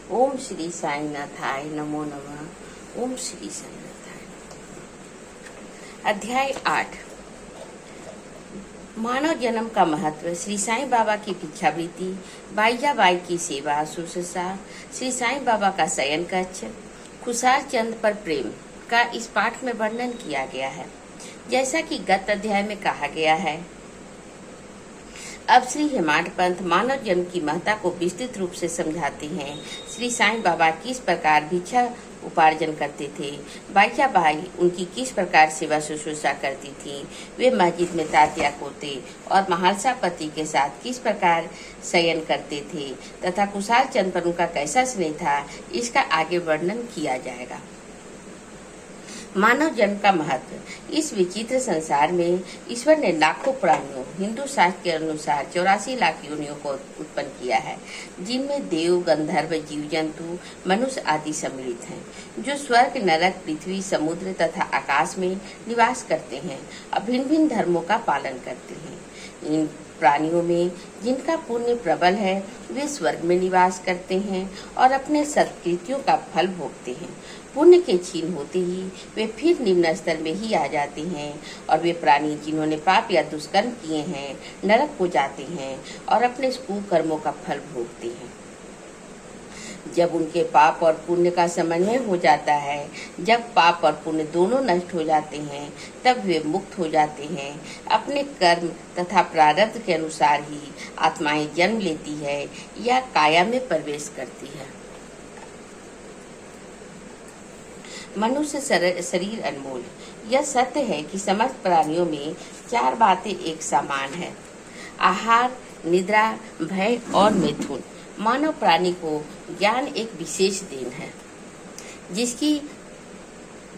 ओम श्री साईनाथाय नमो नमः। ओम श्री साईनाथाय। अध्याय 8 मानव जन्म का महत्व, श्री साईं बाबा की भिक्षावृत्ति, बाईजाबाई की सेवा शुश्रूषा, श्री साईं बाबा का शयन कक्ष, खुशाल चंद पर प्रेम का इस पाठ में वर्णन किया गया है। जैसा कि गत अध्याय में कहा गया है, अब श्री हेमाड पंथ मानव जन्म की महत्ता को विस्तृत रूप से समझाते हैं। श्री साईं बाबा किस प्रकार भिक्षा उपार्जन करते थे, बाईजाबाई उनकी किस प्रकार सेवा शुश्रूषा करती थी, वे मस्जिद में तात्या कोते और महालसा पति के साथ किस प्रकार शयन करते थे तथा कुशाल चंद पर उनका कैसा स्नेह था, इसका आगे वर्णन किया जाएगा। मानव जन्म का महत्व। इस विचित्र संसार में ईश्वर ने लाखों प्राणियों, हिंदू शास्त्र के अनुसार 84 लाख योनियों को उत्पन्न किया है, जिनमें देव, गंधर्व, जीव जंतु, मनुष्य आदि सम्मिलित हैं, जो स्वर्ग, नरक, पृथ्वी, समुद्र तथा आकाश में निवास करते हैं और भिन्न भिन्न धर्मों का पालन करते हैं। इन प्राणियों में जिनका पुण्य प्रबल है, वे स्वर्ग में निवास करते हैं और अपने सत्कृत्यों का फल भोगते हैं। पुण्य के क्षीण होते ही वे फिर निम्न स्तर में ही आ जाते हैं और वे प्राणी जिन्होंने पाप या दुष्कर्म किए हैं, नरक को जाते हैं और अपने कुकर्मों का फल भोगते हैं। जब उनके पाप और पुण्य का समन्वय हो जाता है, जब पाप और पुण्य दोनों नष्ट हो जाते हैं, तब वे मुक्त हो जाते हैं। अपने कर्म तथा प्रारब्ध के अनुसार ही आत्माएं जन्म लेती है या काया में प्रवेश करती है। मनुष्य शरीर अनमोल। यह सत्य है कि समस्त प्राणियों में 4 बातें एक समान है: आहार, निद्रा, भय और मिथुन। मानव प्राणी को ज्ञान एक विशेष देन है, जिसकी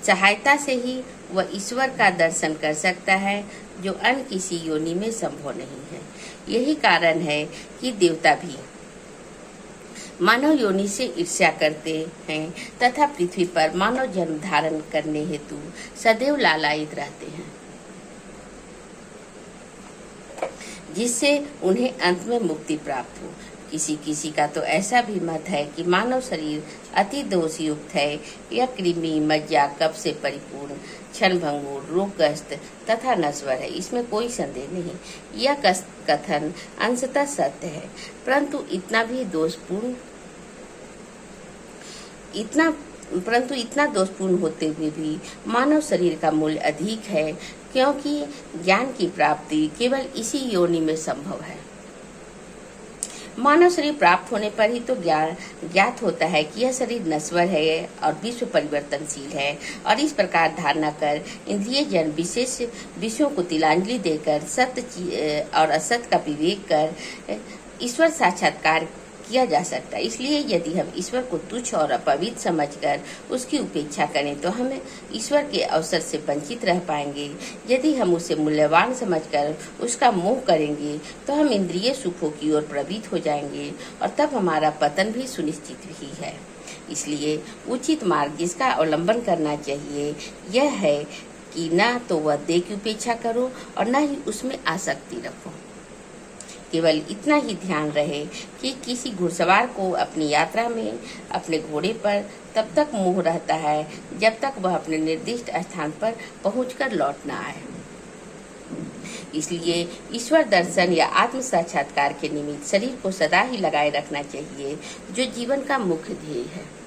सहायता से ही वह ईश्वर का दर्शन कर सकता है, जो अन्य किसी योनि में संभव नहीं है। यही कारण है कि देवता भी मानव योनि से ईर्ष्या करते हैं तथा पृथ्वी पर मानव जन्म धारण करने हेतु सदैव लालायित रहते हैं, जिससे उन्हें अंत में मुक्ति प्राप्त हो। किसी किसी का तो ऐसा भी मत है कि मानव शरीर अति दोष युक्त है, यह कृमि, मज्जा, कफ से परिपूर्ण, क्षणभंगुर, रोगग्रस्त तथा नश्वर है। इसमें कोई संदेह नहीं। यह कथन अंशतः सत्य है, परंतु इतना दोषपूर्ण होते हुए भी मानव शरीर का मूल्य अधिक है, क्योंकि ज्ञान की प्राप्ति केवल इसी योनि में संभव है। मानव शरीर प्राप्त होने पर ही तो ज्ञात होता है कि यह शरीर नश्वर है और विश्व परिवर्तनशील है, और इस प्रकार धारणा कर इंद्रिय जन विशेष विषयों को तिलांजलि देकर सत्य और असत्य का विवेक कर ईश्वर साक्षात्कार किया जा सकता है। इसलिए यदि हम ईश्वर को तुच्छ और अपवित्र समझकर उसकी उपेक्षा करें तो हम ईश्वर के अवसर से वंचित रह पाएंगे। यदि हम उसे मूल्यवान समझकर उसका मोह करेंगे तो हम इंद्रिय सुखों की ओर प्रवृत्त हो जाएंगे और तब हमारा पतन भी सुनिश्चित ही है। इसलिए उचित मार्ग जिसका अवलंबन करना चाहिए यह है कि न तो वह देह की उपेक्षा करो और न ही उसमें आसक्ति रखो। केवल इतना ही ध्यान रहे कि किसी घुड़सवार को अपनी यात्रा में अपने घोड़े पर तब तक मोह रहता है जब तक वह अपने निर्दिष्ट स्थान पर पहुंचकर लौट न आए। इसलिए ईश्वर दर्शन या आत्म साक्षात्कार के निमित्त शरीर को सदा ही लगाए रखना चाहिए, जो जीवन का मुख्य ध्येय है।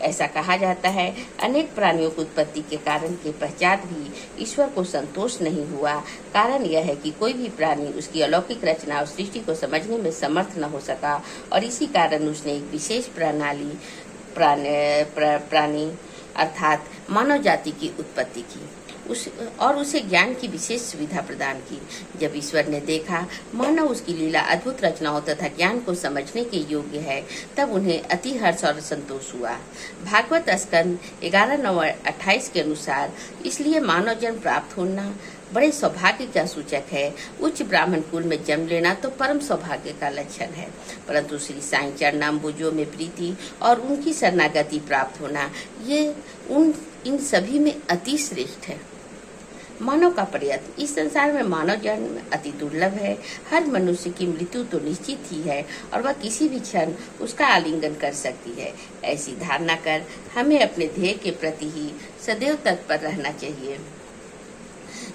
ऐसा कहा जाता है, अनेक प्राणियों की उत्पत्ति के कारण के पश्चात भी ईश्वर को संतोष नहीं हुआ। कारण यह है कि कोई भी प्राणी उसकी अलौकिक रचना और सृष्टि को समझने में समर्थ न हो सका, और इसी कारण उसने एक विशेष प्राणी अर्थात मानव जाति की उत्पत्ति की और उसे ज्ञान की विशेष सुविधा प्रदान की। जब ईश्वर ने देखा मानव उसकी लीला अद्भुत रचनाओं तथा ज्ञान को समझने के योग्य है, तब उन्हें अति हर्ष और संतोष हुआ। भागवत स्कंद 11:9-28 के अनुसार इसलिए मानव जन्म प्राप्त होना बड़े सौभाग्य का सूचक है। उच्च ब्राह्मण कुल में जन्म लेना तो परम सौभाग्य का लक्षण है, परंतु श्री साईं चरणाम्बुजों में प्रीति और उनकी शरणागति प्राप्त होना ये इन सभी में अति श्रेष्ठ है। मानव का प्रयत्न। इस संसार में मानव जन्म अति दुर्लभ है। हर मनुष्य की मृत्यु तो निश्चित ही है और वह किसी भी क्षण उसका आलिंगन कर सकती है। ऐसी धारणा कर हमें अपने ध्येय के प्रति ही सदैव तत्पर रहना चाहिए।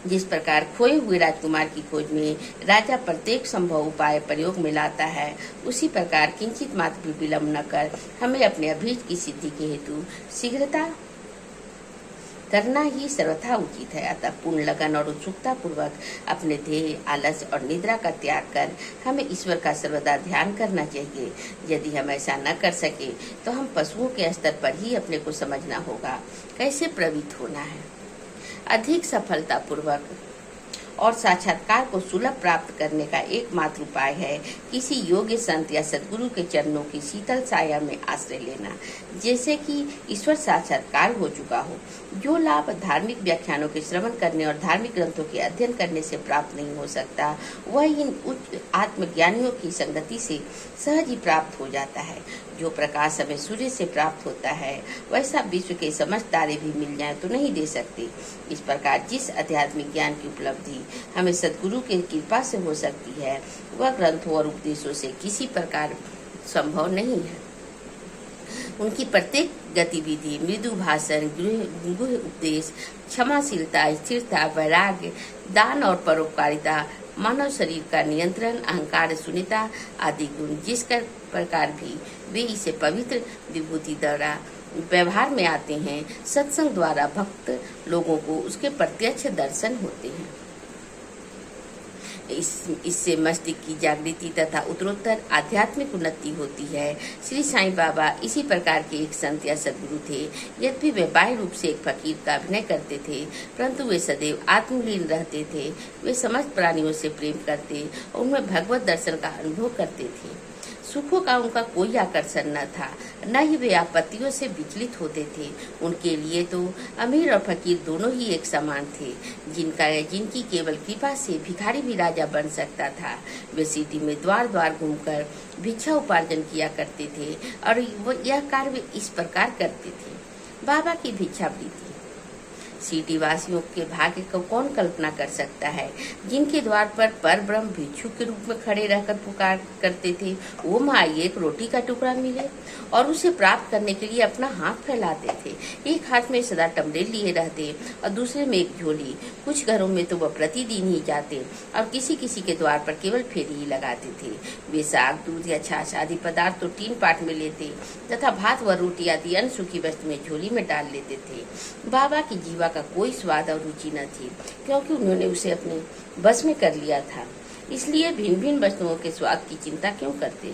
जिस प्रकार खोए हुए राजकुमार की खोज में राजा प्रत्येक संभव उपाय प्रयोग में लाता है, उसी प्रकार किंचित मात्र भी विलंब न कर हमें अपने अभीष्ट की सिद्धि के हेतु शीघ्रता करना ही सर्वथा उचित है। अतः पूर्ण लगन और उत्सुकता पूर्वक अपने ध्येय, आलस्य और निद्रा का त्याग कर हमें ईश्वर का सर्वदा ध्यान करना चाहिए। यदि हम ऐसा न कर सके तो हम पशुओं के स्तर पर ही अपने को समझना होगा। कैसे प्रवृत्त होना है? अधिक सफलता पूर्वक और साक्षात्कार को सुलभ प्राप्त करने का एकमात्र उपाय है किसी योग्य संत या सद्गुरु के चरणों की शीतल छाया में आश्रय लेना, जैसे कि ईश्वर साक्षात्कार हो चुका हो। जो लाभ धार्मिक व्याख्यानों के श्रवण करने और धार्मिक ग्रंथों के अध्ययन करने से प्राप्त नहीं हो सकता, वह इन उच्च आत्मज्ञानियों की संगति से सहज ही प्राप्त हो जाता है। जो प्रकाश हमें सूर्य से प्राप्त होता है, वैसा विश्व के समस्त तारे भी मिल जाएं तो नहीं दे सकते। इस प्रकार जिस आध्यात्मिक ज्ञान की उपलब्धि हमें सद्गुरु की कृपा से हो सकती है, वह ग्रंथों और उपदेशों से किसी प्रकार संभव नहीं है। उनकी प्रत्येक गतिविधि, मृदु भाषण, गृह उपदेश, क्षमाशीलता, स्थिरता, वैराग्य, दान और परोपकारिता, मानव शरीर का नियंत्रण, अहंकार शून्यता आदि गुण जिस प्रकार भी वे इसे पवित्र विभूति द्वारा व्यवहार में आते हैं, सत्संग द्वारा भक्त लोगों को उसके प्रत्यक्ष दर्शन होते हैं। इससे मस्तिष्क की जागृति तथा उत्तरोत्तर आध्यात्मिक उन्नति होती है। श्री साईं बाबा इसी प्रकार के एक संत या सद्गुरु थे। यद्यपि वे बाह्य रूप से एक फकीर का अभिनय करते थे, परंतु वे सदैव आत्मलीन रहते थे। वे समस्त प्राणियों से प्रेम करते और उनमें भगवत दर्शन का अनुभव करते थे। सुखों का उनका कोई आकर्षण न था, न ही वे आपत्तियों से विचलित होते थे। उनके लिए तो अमीर और फकीर दोनों ही एक समान थे। जिनकी केवल कृपा से भिखारी भी राजा बन सकता था। वे सिटी में द्वार द्वार घूमकर भिक्षा उपार्जन किया करते थे और यह कार्य वे इस प्रकार करते थे। बाबा की भिक्षावृत्ति। सिटी वासियों के भाग्य को कौन कल्पना कर सकता है, जिनके द्वार पर परब्रह्म भिक्षु के रूप में खड़े रहकर पुकार करते थे, वो माँ एक रोटी का टुकड़ा मिले और उसे प्राप्त करने के लिए अपना हाथ फैलाते थे। एक हाथ में सदा टमरेल लिए रहते और दूसरे में एक झोली। कुछ घरों में तो वह प्रतिदिन ही जाते और किसी किसी के द्वार पर केवल फेरी ही लगाते थे। वे साग, दूध या छाछ आदि पदार्थ तो 3 पाट में लेते तथा भात व रोटी आदि अन्य सूखी वस्तु में झोली में डाल लेते थे। बाबा की जीवा का कोई स्वाद और रुचि न थी, क्योंकि उन्होंने उसे अपने बस में कर लिया था। इसलिए भिन्न भिन्न वस्तुओं के स्वाद की चिंता क्यों करते?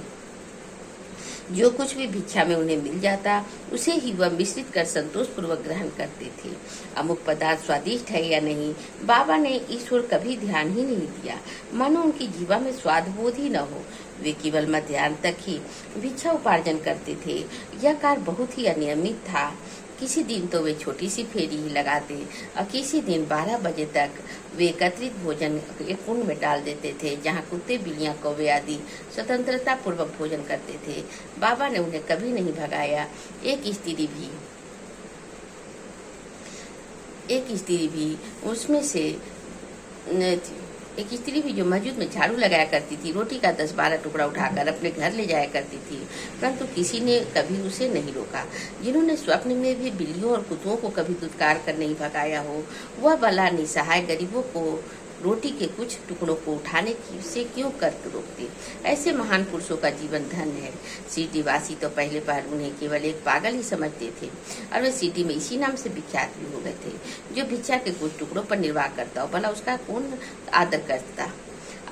जो कुछ भी भिक्षा में उन्हें मिल जाता, उसे ही वह मिश्रित कर संतोष पूर्वक ग्रहण करते थे। अमुक पदार्थ स्वादिष्ट है या नहीं, बाबा ने ईश्वर कभी ध्यान ही नहीं दिया, मानो उनकी जीवा में स्वाद बोध ही न हो। वे केवल मध्याह्न तक ही भिक्षा उपार्जन करते थे। यह कार्य बहुत ही अनियमित था। किसी दिन तो वे छोटी सी फेरी ही लगाते और किसी दिन 12 बजे तक वे एकत्रित भोजन एक कुंड में डाल देते थे, जहाँ कुत्ते, बिल्लियां, कौवे आदि स्वतंत्रता पूर्वक भोजन करते थे। बाबा ने उन्हें कभी नहीं भगाया। एक स्त्री भी उसमें से एक स्त्री भी जो मस्जिद में झाड़ू लगाया करती थी, रोटी का 10-12 टुकड़ा उठाकर अपने घर ले जाया करती थी, परंतु किसी ने कभी उसे नहीं रोका। जिन्होंने स्वप्न में भी बिल्लियों और कुत्तों को कभी दुत्कार कर नहीं भगाया हो, वह भला निसहाय गरीबों को रोटी के कुछ टुकड़ों को उठाने से क्यों कर रोकते? ऐसे महान पुरुषों का जीवन धन है। सिटी वासी तो पहले बार उन्हें केवल एक पागल ही समझते थे और वे सिटी में इसी नाम से विख्यात भी हो गए थे। जो भिक्षा के कुछ टुकड़ों पर निर्वाह करता हो, भला उसका कौन आदर करता?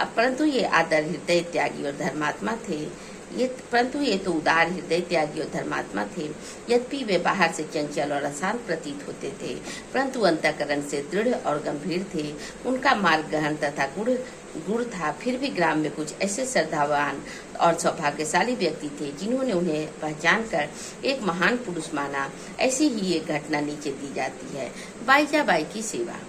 परंतु ये आदर हृदय त्यागी और धर्मात्मा थे। ये तो उदार हृदय त्यागी और धर्मात्मा थे। यद्यपि वे बाहर से चंचल और अशांत प्रतीत होते थे, परंतु अंतःकरण से दृढ़ और गंभीर थे। उनका मार्ग गहन तथा गुड़ था। फिर भी ग्राम में कुछ ऐसे श्रद्धावान और सौभाग्यशाली व्यक्ति थे जिन्होंने उन्हें पहचान कर एक महान पुरुष माना। ऐसी ही एक घटना नीचे दी जाती है। बाईजाबाई की सेवा।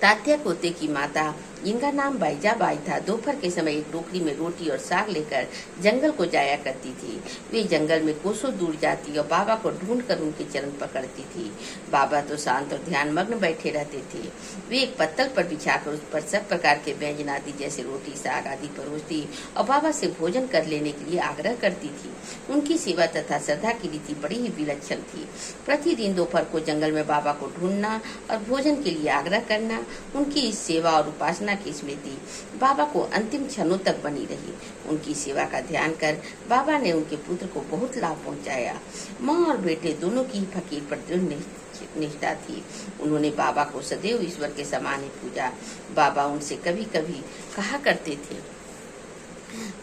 तात्या पोते की माता जिनका नाम बैजाबाई था, दोपहर के समय एक टोकरी में रोटी और साग लेकर जंगल को जाया करती थी। वे जंगल में कोसों दूर जाती और बाबा को ढूंढकर उनके चरण पकड़ती थी। बाबा तो शांत और ध्यान मग्न बैठे रहते थे। वे एक पत्तल पर बिछाकर उस पर सब प्रकार के व्यंजन आदि जैसे रोटी साग आदि परोसती और बाबा से भोजन कर लेने के लिए आग्रह करती थी। उनकी सेवा तथा श्रद्धा की रीति बड़ी ही विलक्षण थी। प्रतिदिन दोपहर को जंगल में बाबा को ढूंढना और भोजन के लिए आग्रह करना, उनकी इस सेवा और उपासना की स्मृति बाबा को अंतिम क्षणों तक बनी रही। उनकी सेवा का ध्यान कर बाबा ने उनके पुत्र को बहुत लाभ पहुंचाया। माँ और बेटे दोनों की फकीर पर दृढ़ निष्ठा थी। उन्होंने बाबा को सदैव ईश्वर के समान ही पूजा। बाबा उनसे कभी कभी कहा करते थे,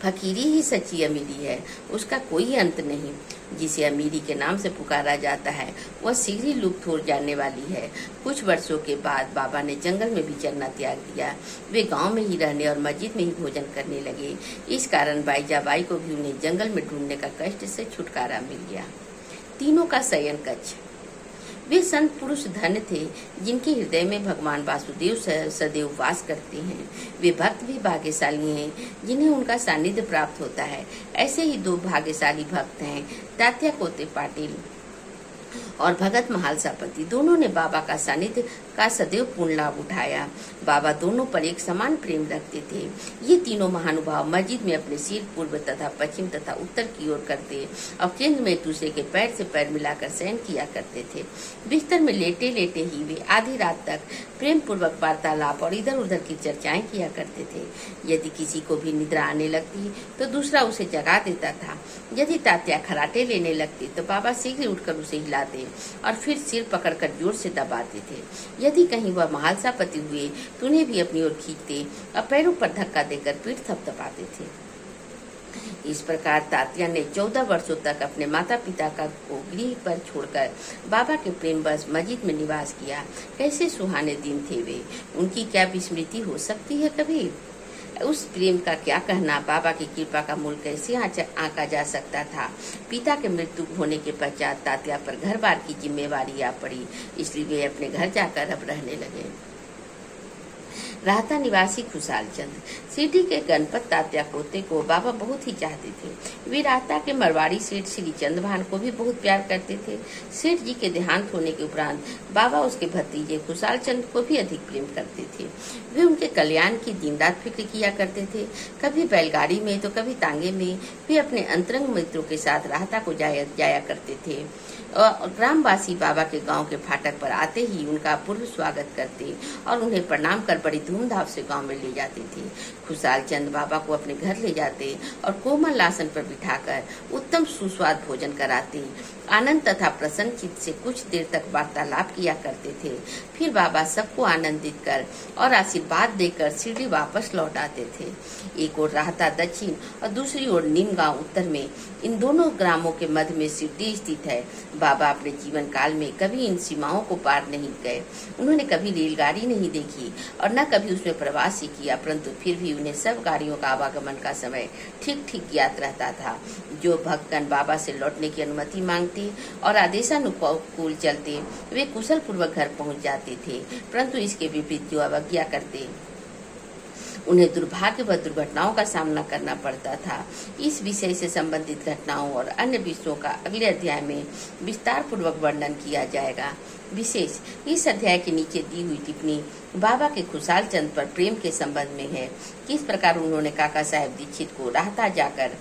फकीरी ही सच्ची अमीरी है, उसका कोई अंत नहीं। जिसे अमीरी के नाम से पुकारा जाता है वह शीघ्र ही लुप्त हो जाने वाली है। कुछ वर्षों के बाद बाबा ने जंगल में भी चलना त्याग दिया। वे गांव में ही रहने और मस्जिद में ही भोजन करने लगे। इस कारण बैजाबाई को भी उन्हें जंगल में ढूंढने का कष्ट से छुटकारा मिल गया। तीनों का शयन कक्ष। वे संत पुरुष धन्य थे जिनके हृदय में भगवान वासुदेव सदैव वास करते हैं। वे भक्त भी भाग्यशाली हैं जिन्हें उनका सानिध्य प्राप्त होता है। ऐसे ही दो भाग्यशाली भक्त हैं, तात्या कोते पाटिल और भगत महालसापति। दोनों ने बाबा का सानिध्य का सदैव पूर्ण लाभ उठाया। बाबा दोनों पर एक समान प्रेम रखते थे। ये तीनों महानुभाव मस्जिद में अपने सिर पूर्व तथा पश्चिम तथा उत्तर की ओर करते और केंद्र में एक दूसरे के पैर से पैर मिलाकर शयन किया करते थे। बिस्तर में लेटे लेटे ही वे आधी रात तक प्रेम पूर्वक वार्तालाप और इधर उधर की चर्चाएं किया करते थे। यदि किसी को भी निद्रा आने लगती तो दूसरा उसे जगा देता था। यदि तात्या खराटे लेने लगती तो बाबा शीघ्र उठकर उसे हिलाते और फिर सिर पकड़कर जोर से दबाते थे। यदि कहीं वह महालसापति हुए तो उन्हें भी अपनी ओर खींचते और पैरों पर धक्का देकर पीठ थपथपाते थे। इस प्रकार तात्या ने 14 वर्षों तक अपने माता पिता को गृह पर छोड़कर बाबा के प्रेम बस मस्जिद में निवास किया। कैसे सुहाने दिन थे वे, उनकी क्या विस्मृति हो सकती है कभी। उस प्रेम का क्या कहना, बाबा की कृपा का मूल कैसे आंका जा सकता था। पिता के मृत्यु होने के पश्चात तात्या पर घर बार की जिम्मेवारी आ पड़ी, इसलिए वे अपने घर जाकर अब रहने लगे। राहता निवासी खुशाल चंद। सिटी के गणपत तात्या पोते को बाबा बहुत ही चाहते थे। वे राहता के मरवाड़ी सेठ श्री चंद्रभान को भी बहुत प्यार करते थे। सेठ जी के देहांत होने के उपरांत बाबा उसके भतीजे खुशाल चंद को भी अधिक प्रेम करते थे। वे उनके कल्याण की दिन रात फिक्र किया करते थे। कभी बैलगाड़ी में तो कभी तांगे में वे अपने अंतरंग मित्रों के साथ राहता को जाया करते थे। ग्रामवासी बाबा के गांव के फाटक पर आते ही उनका पूर्व स्वागत करते और उन्हें प्रणाम कर बड़ी धूमधाम से गांव में ले जाते थे। खुशाल चंद बाबा को अपने घर ले जाते और कोमल आसन पर बिठाकर उत्तम सुस्वाद भोजन कराते। आनंद तथा प्रसन्न चित्त से कुछ देर तक वार्तालाप किया करते थे। फिर बाबा सबको आनंदित कर और आशीर्वाद देकर शिरडी वापस लौट आते थे। एक ओर राहता दक्षिण और दूसरी ओर नीम गांव उत्तर में, इन दोनों ग्रामों के मध्य में शिरडी स्थित है। बाबा अपने जीवन काल में कभी इन सीमाओं को पार नहीं गए। उन्होंने कभी रेलगाड़ी नहीं देखी और न कभी उसमें प्रवास ही किया, परंतु फिर भी उन्हें सब गाड़ियों का आवागमन का समय ठीक ठीक ज्ञात रहता था। जो भक्तगण बाबा से लौटने की अनुमति मांगते और आदेशानुकूल चलते वे कुशल पूर्वक घर पहुंच जाते थे, परंतु इसके विपरीत जो अवज्ञा करते उन्हें दुर्भाग्य व दुर्घटनाओं का सामना करना पड़ता था। इस विषय से संबंधित घटनाओं और अन्य विषयों का अगले अध्याय में विस्तार पूर्वक वर्णन किया जाएगा। विशेष इस अध्याय के नीचे दी हुई टिप्पणी बाबा के खुशाल चंद पर प्रेम के संबंध में है। किस प्रकार उन्होंने काका साहेब दीक्षित को राहता जाकर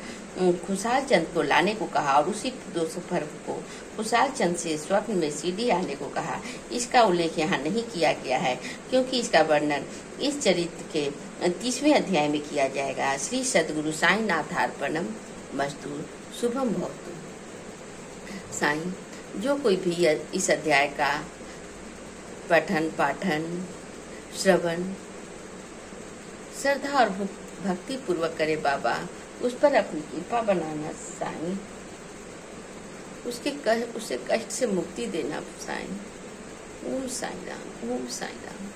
खुशाल चंद को लाने को कहा और उसी दोपहर को खुशाल चंद से स्वप्न में सीढ़ी आने को कहा, इसका उल्लेख यहाँ नहीं किया गया है क्योंकि इसका वर्णन इस चरित्र के 30वें अध्याय में किया जाएगा। श्री सद्गुरु साईं नाथार्पणम मस्तु शुभम भवतु। साईं, जो कोई भी इस अध्याय का पठन पाठन श्रवण श्रद्धा और भक्ति पूर्वक करे बाबा, उस पर अपनी कृपा बनाना साईं, उसे कष्ट से मुक्ति देना साईं। ओम साईं राम, ओम साईं राम।